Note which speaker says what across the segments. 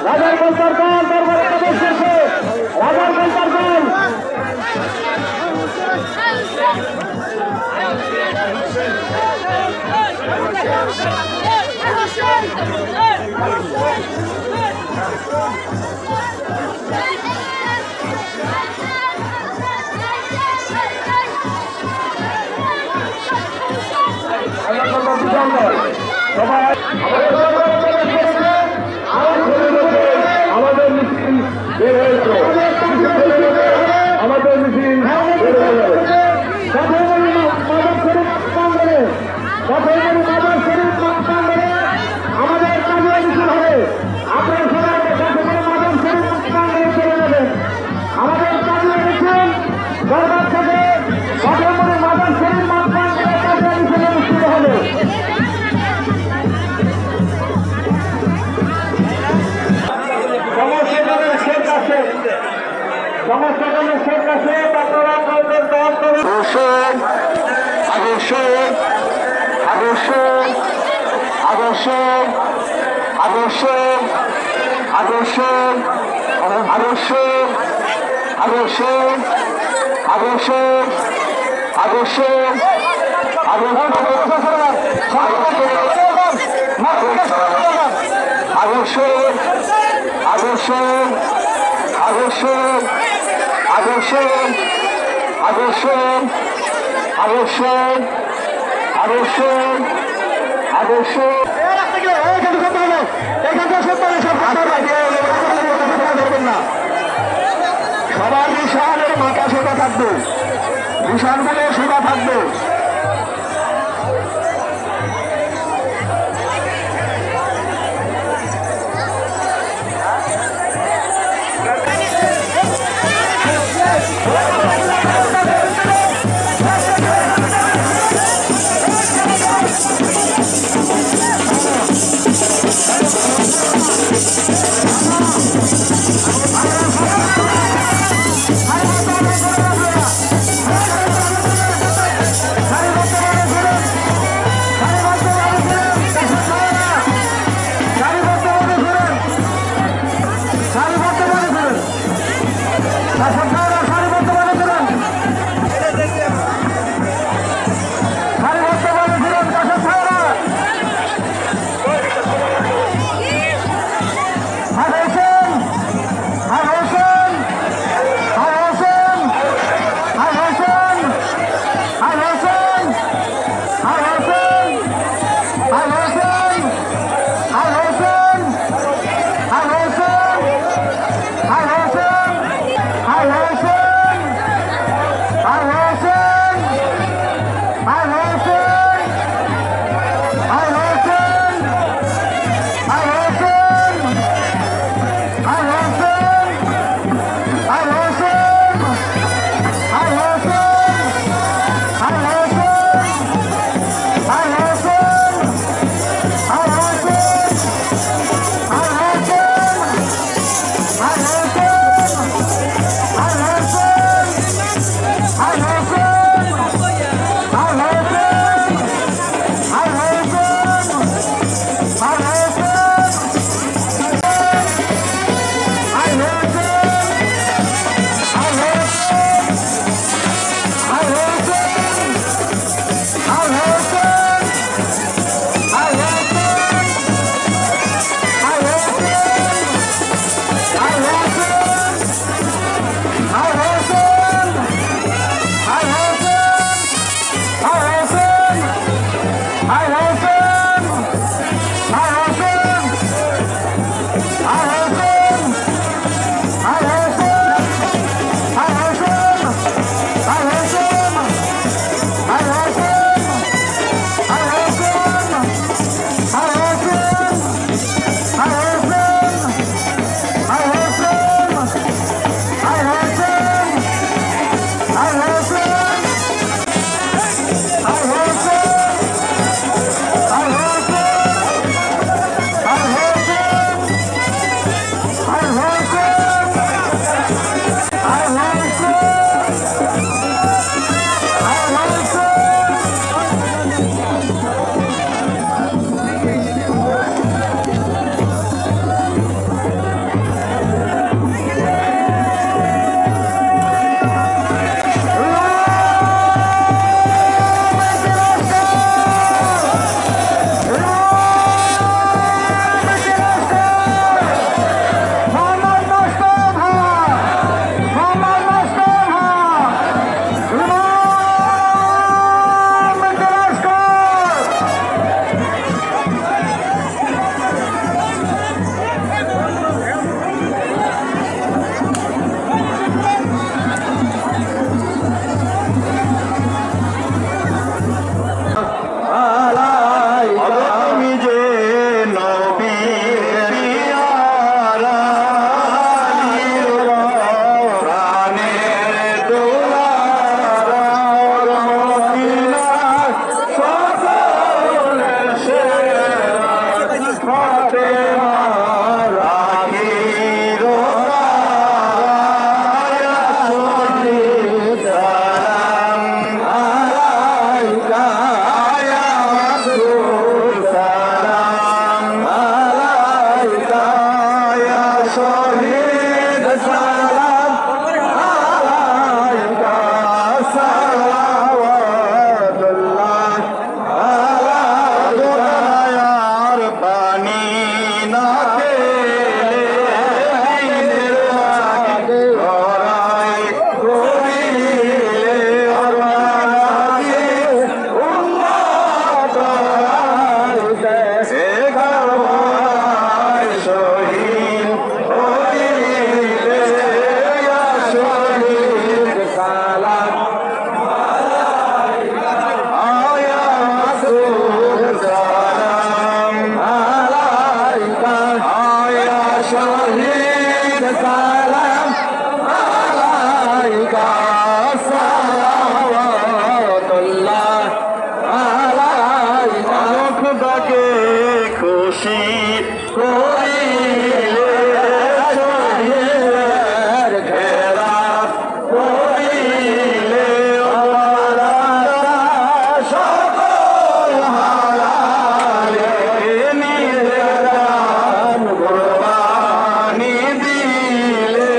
Speaker 1: রাজারগঞ্জ সরকার দরবারে প্রবেশ করছে। রাজারগঞ্জ সরকার আমাদের মিছিল বের হয়েছে। আমাদের মিছিল বের হয়ে যাবে। আমাদের কাজে মিছিল হবে। আপনার সবাই মাদক শরীফ প্রাঙ্গণে চলে যাবেন। আমাদের কাজে মিছিল দরবার থেকে কঠোরমণি মাদক শরীফ প্রাঙ্গণে কাজে মিছিল অনুষ্ঠিত হবে। সমস্ত জনের শেখ আছে আপনারা কাউদের দান করুন। সবার বিশালের মাথা সোজা থাকবে, বিশালগুলো সোজা থাকবে।
Speaker 2: না খেলে দিনের আগে লড়াই করিলে আগে উম্মত এ গাওয়ায় শহীদ হইলে ইয়া শহীদ সালাম আয়া রাসূল সালাম আলাইকা আয়া শহীদ সালাম আলাইকা সালাওয়াতুল্লাহ আলাইকা খোদাকে খুশি করিলে শহীদের ঘেরা করিলে সকল হারালে নিজের প্রাণ কুরবানি দিলে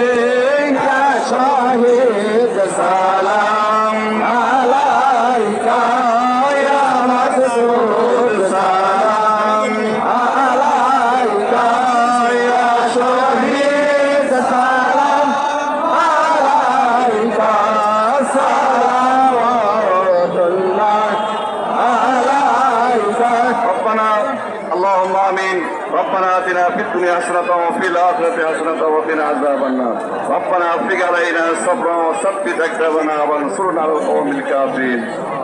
Speaker 2: ইয়া শহীদ সালাম আলাইকা ইয়া মাসউদ সালাম আলাইকা ইয়া শহীদ সালাম আলাইকা সালাওয়াতুল্লাহ আলাইকা ربنا اللهم آمين ربنا آتنا في الدنيا حسنة وفي الآخرة حسنة وقنا عذاب النار ربنا افرغ علينا صبرا وثبت أقدامنا وانصرنا على القوم الكافرين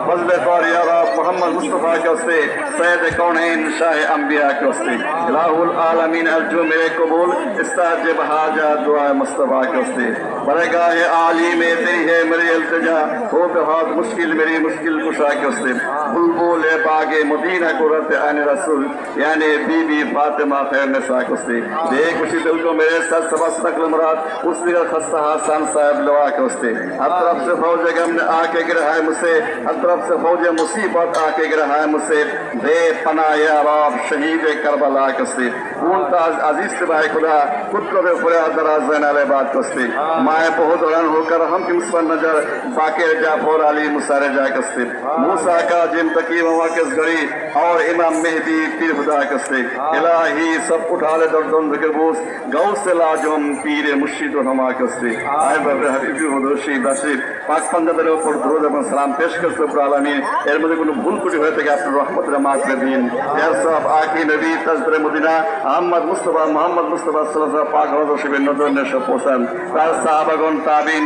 Speaker 2: فضل قار يا رب محمد مصطفى کے واسطے سید کونین شاہ انبیاء کے واسطے الہ العالمین ارجو میرے قبول استاجب حاجات دعا مصطفیٰ کے واسطے برگاہ عالی میں تیری ہے میری التجا ہو بہت مشکل میری مشکل کشا کے واسطے بلبل باغ مدینہ قرۃ عین رسول یعنی بی بی فاطمہ خیر نساء کے واسطے دیکھ اسی دل کو میرے ساتھ سبس نقل مراد اس دیگر خستہ حسان صاحب لوا کے واسطے ہر طرف سے فوج غم نے آ کے گرا ہے مجھ سے ہر طرف سے فوج مصیبت آ کے گرا ہے مجھ سے بے پناہ یا رب شہید کربلا کے واسطے اون تاز عزیز تباہ خدا قدرت فریاد دراز زین علیہ بات کے واسطے مائے بہت رن ہو کر ہم کی مصفر نظر باقر جعفر علی مسار جا کے واسطے موسیٰ کا جم تقیم واقعس گھڑی اور امام مہدی پیر خدا کے واسطے الہی سب اٹھا لے دردن ذکر بوس گو سے لاجم پیر مرشد و ہما کے واسطے آئے بر حبیبی ودوشی باشید পাক পাঞ্জাবের উপর দরুদ এবং সালাম পেশ করতে রব্বুল আলামিন এর মধ্যে কোনো ভুল ত্রুটি হয়ে থাকে আপনার রহমতের মাফ করে দিন ইয়া সব আকি নবী তাজদরে মদিনা মোহাম্মদ মুস্তাফা সাল্লাল্লাহু আলাইহি ওয়াসাল্লাম পাক রওজা শরীফের নজরে সব পৌঁছান তার সাহাবাগণ তাবিন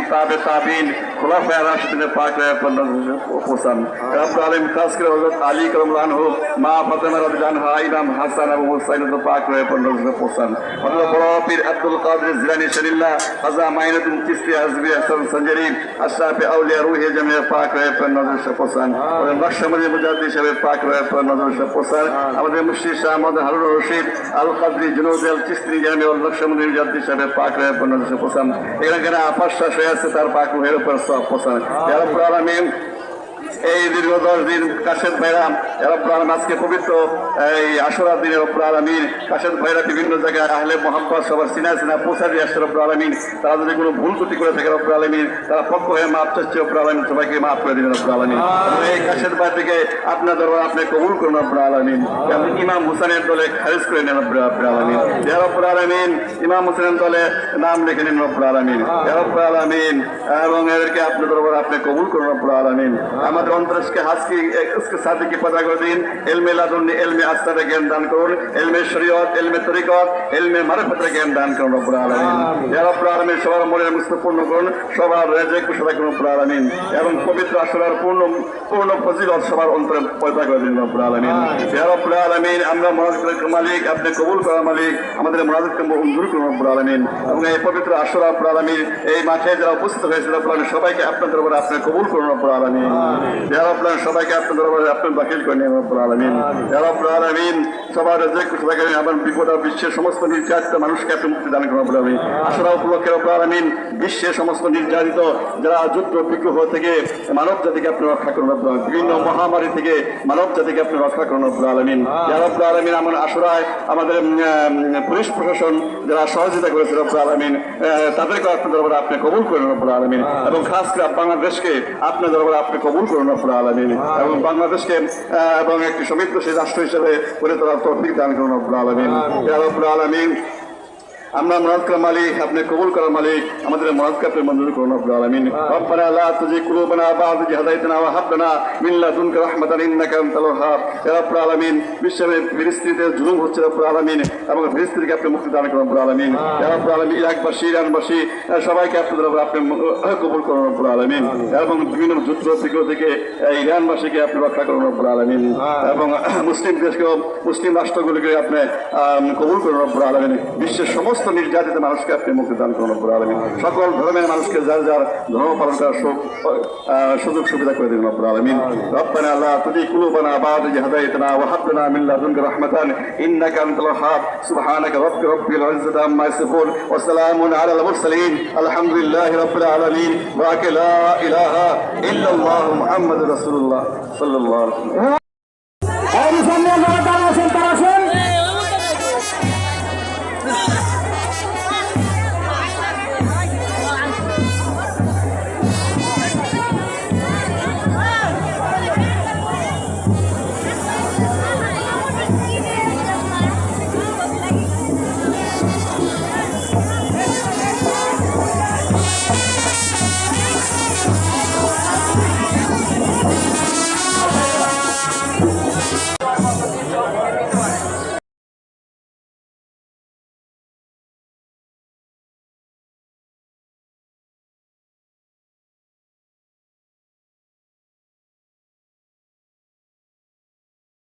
Speaker 2: তাবিন খুলাফায়ে রাশিদিনের পাক নজরে পৌঁছান রব্বুল আলামিন খাস করে হযরত আলী কারামাল্লাহু আনহু মা ফাতেমা রাদিয়াল্লাহু আনহা ইমাম হাসান এবং হুসাইন পাক নজরে পৌঁছান হযরত বড় পীর আব্দুল কাদের জিলানী শরীফুল্লাহ খাজা মাইনুদ্দিন চিশতি হাজবি হাসান সঞ্জরি আশরাফ اولیا روح جمع پاک رہے پر نظر سے پسند اور بخش مجھے مجاہدی شب پاک رہے پر نظر سے پسند ہمارے مرشد شاہ محمد ہارون رشید القدری جنود الچشتی جامع اور بخش مجھے مجاہدی شب پاک رہے پر نظر سے پسند এখানে কেন আপাশা শয়া সে তার পাক রুহের উপর সব পছন্দ ইয়া রাব্বুল আলামিন এই দীর্ঘ 10 দিন কাশেদ ভাইরা রব্বুল আলামিন আজকে পবিত্র এই আশুরা দিনে রব্বুল আলামিন কাশেদ ভাইরা বিভিন্ন জায়গায় আহলে মুহাব্বত সবার সিনা পৌঁছা দিয়ে আসছে রব্বুল আলামিন তারা যদি কোনো ভুল ত্রুটি করে থাকে রব্বুল আলামিন তারা পক্ষ হয়ে মাপ চাচ্ছে রব্বুল আলামিন সবাইকে মাফ করে দিন রব্বুল আলামিন এই কাশেদ ভাই থেকে আপনার দরবার আপনি কবুল করুন রব্বুল আলামিন আপনি ইমাম হুসাইনের দলে খারিজ করে নেন রব্বুল আলামিন ইয়া রব্বুল আলামিন ইমাম হুসাইনের দলে নাম লিখে নিন রব্বুল আলামিন ইয়া রব্বুল আলামিন এবং এদেরকে আপনার দরবার আপনি কবুল করুন রব্বুল আলামিন আমাদের অন্তর के हाथ की उसके साथी की पता कर दिन इल्म लादुन इल्म आस्था ज्ञान दान करुन इल्म शरीयत इल्म तरीकत इल्म मारिफत ज्ञान दान করুন রব্বুল আলামিন ইয়া রব্বুল আলামিন সবার মনের মুস্ত পূর্ণ করুন সবার রিজিক কুশলা করুন রব্বুল আলামিন এবং পবিত্র আশুরার পূর্ণ ফজিলত সবার অন্তরে পয়দা করে দিন রব্বুল আলামিন ইয়া রব্বুল আলামিন আমরা মুনাজাতের মালিক আপনি কবুল করার মালিক আমাদের মুনাজাতকে মঞ্জুর করুন রব্বুল আলামিন এবং এই পবিত্র আশুরা রব্বুল আলামিন এই মাঠে যারা উপস্থিত হয়েছে রব্বুল আলামিন সবাইকে আপনার দরবারে আপনি কবুল করুন রব্বুল আলামিন ইয়া রব্বুল সবাইকে আপনার দরবারে আপনি দাখিল করে নিন রব্বুল আলামিন ইয়া রব্বুল আলামিন সবার রিজিক কুশলা করে আমার বিপদ বিশ্বের সমস্ত নির্যাতিত মানুষকে আপনি মুক্তি দান করুন রব্বুল আলামিন আশুরা উপলক্ষে রব্বুল আলামিন বিশ্বের সমস্ত নির্যাতিত যারা যুদ্ধ বিগ্রহ থেকে মানব জাতিকে আপনি রক্ষা করুন রব্বুল আলামিন বিভিন্ন মহামারী থেকে মানব জাতিকে আপনি রক্ষা করুন রব্বুল আলামিন ইয়া রব্বুল আলামিন আমার আশুরায় আমাদের পুলিশ প্রশাসন যারা সহযোগিতা করেছে রব্বুল আলামিন তাদেরকে আপনার দরবারে আপনি কবুল করুন রব্বুল আলামিন এবং খাস করে বাংলাদেশকে আপনার দরবারে আপনি কবুল করুন রব্বুল আলামিন এবং বাংলাদেশকে এবং একটি সমৃদ্ধশীল রাষ্ট্র হিসেবে গড়ে তোলার তৌফিক দান করুন রব্বুল আলামিন ইয়া রব্বুল আলামিন আমরা মুরাদ করার মালিক, আপনি কবুল করার মালিক, আমাদের মুরাদকে আপনি মঞ্জুর করুন রব্বুল আলামিন। রব্বানা লা তুযিগ কুলুবানা বা'দা ইয হাদাইতানা ওয়া হাব লানা মিন লাদুনকা রাহমাতান ইন্নাকা আনতাল ওয়াহ্হাব। ইয়া রব্বুল আলামিন, বিশ্বে ফিলিস্তিনিতে জুলুম হচ্ছে রব্বুল আলামিন এবং ফিলিস্তিনকে আপনি মুক্তি দান করুন রব্বুল আলামিন। ইয়া রব্বুল আলামিন, ইরাকবাসী, ইরানবাসী সবাইকে আপনাদের উপর আপনি কবুল করুন রব্বুল আলামিন এবং বিভিন্ন যুদ্ধ বিগ্রহ থেকে ইরানবাসীকে আপনি রক্ষা করুন রব্বুল আলামিন এবং মুসলিম দেশকে, মুসলিম রাষ্ট্রগুলিকে আপনি কবুল করুন রব্বুল আলামিন। বিশ্বের সমস্ত নির্যাতিত মানুষকে আপনি মুক্তি দান করুন রব্বুল আলামিন। সকল ধর্মের মানুষকে যার যার ধর্ম পালন করার সুযোগ সুবিধা করে দিন রব্বুল আলামিন। রব্বানা লা তুযিগ কুলুবানা বা'দা ইয হাদাইতানা ওয়া হাব লানা মিন লাদুনকা রাহমাতান ইন্নাকা আনতাল ওয়াহ্হাব। সুবহানাকা রাব্বিল ইজ্জাতি আম্মা ইয়াসিফুন ওয়া সালামুন আলাল মুরসালিন আলহামদুলিল্লাহি রাব্বিল আলামিন ওয়া লা ইলাহা ইল্লাল্লাহু মুহাম্মাদুর রাসূলুল্লাহ সাল্লাল্লাহু আলাইহি ওয়া সাল্লাম।